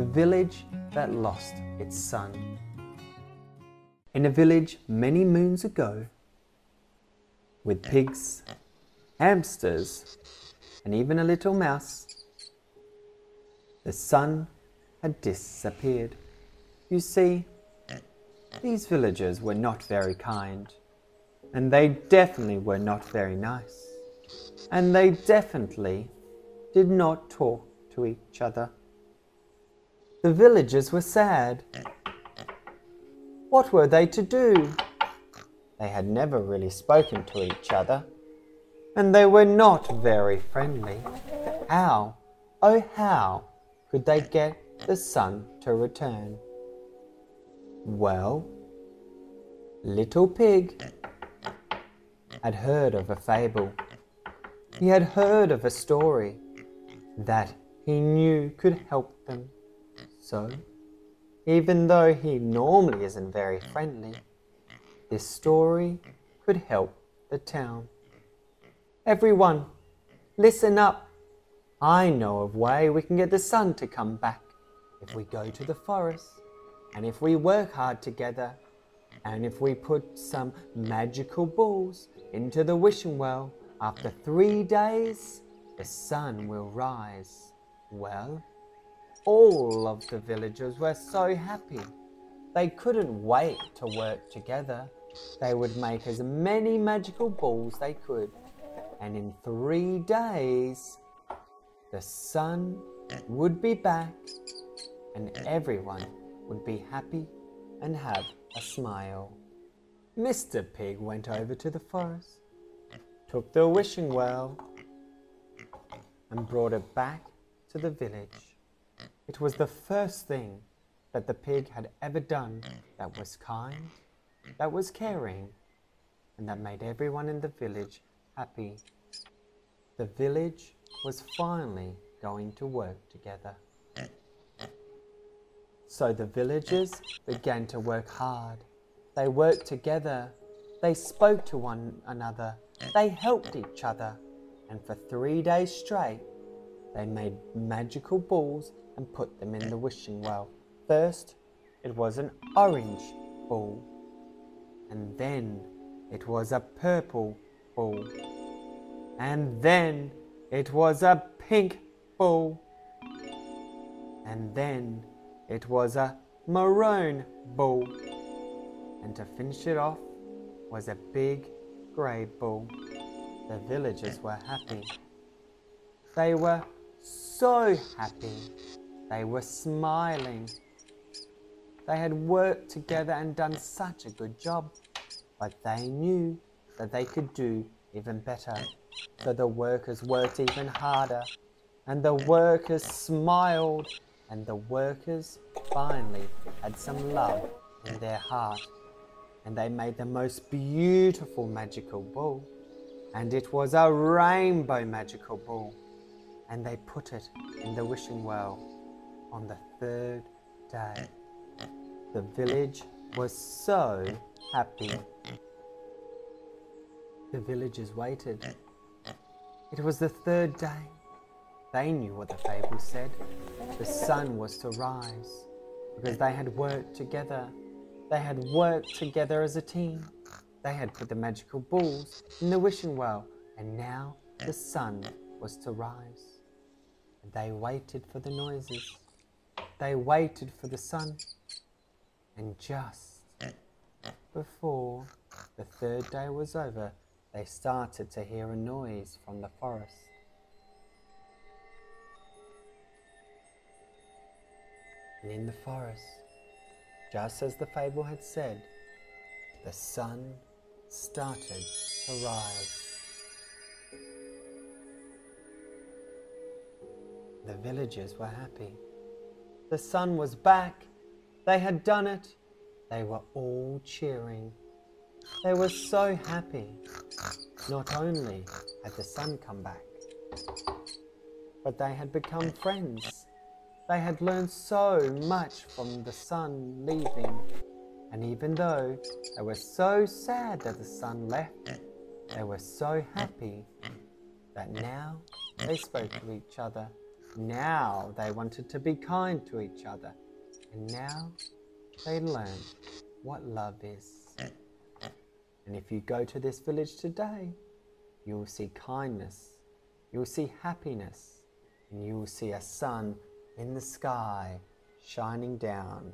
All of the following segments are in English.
village that lost its sun. In a village many moons ago, with pigs, hamsters, and even a little mouse, the sun had disappeared. You see, these villagers were not very kind, and they definitely were not very nice, and they definitely did not talk to each other. The villagers were sad. What were they to do? They had never really spoken to each other, and they were not very friendly. How, oh how, could they get the sun to return? Well, Little Pig had heard of a fable. He had heard of a story that he knew could help them. So, even though he normally isn't very friendly, this story could help the town. Everyone, listen up. I know of a way we can get the sun to come back if we go to the forest, and if we work hard together, and if we put some magical balls into the wishing well. After 3 days, the sun will rise. Well, all of the villagers were so happy. They couldn't wait to work together. They would make as many magical balls they could, and in 3 days, the sun would be back, and everyone would be happy and have a smile. Mr. Pig went over to the forest, took the wishing well, and brought it back to the village. It was the first thing that the pig had ever done that was kind, that was caring, and that made everyone in the village happy. The village was finally going to work together. So the villagers began to work hard. They worked together. They spoke to one another. They helped each other. And for 3 days straight, they made magical balls and put them in the wishing well. First, it was an orange ball. And then it was a purple ball. And then it was a pink ball. And then it was a maroon ball. And to finish it off was a big grey ball. The villagers were happy. They were so happy. They were smiling. They had worked together and done such a good job, but they knew that they could do even better. So the workers worked even harder, and the workers smiled, and the workers finally had some love in their heart. And they made the most beautiful magical ball, and it was a rainbow magical ball, and they put it in the wishing well on the 3rd day. The village was so happy. The villagers waited. It was the 3rd day. They knew what the fable said. The sun was to rise because they had worked together. They had worked together as a team. They had put the magical balls in the wishing well, and now the sun was to rise. And they waited for the noises. They waited for the sun. And just before the 3rd day was over, they started to hear a noise from the forest. And in the forest, just as the fable had said, the sun started to rise. The villagers were happy. The sun was back. They had done it. They were all cheering. They were so happy. Not only had the sun come back, but they had become friends. They had learned so much from the sun leaving. And even though they were so sad that the sun left, they were so happy that now they spoke to each other. Now they wanted to be kind to each other, and now they learned what love is. And if you go to this village today, you will see kindness, you will see happiness, and you will see a sun in the sky shining down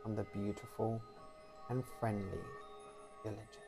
on the beautiful and friendly villagers.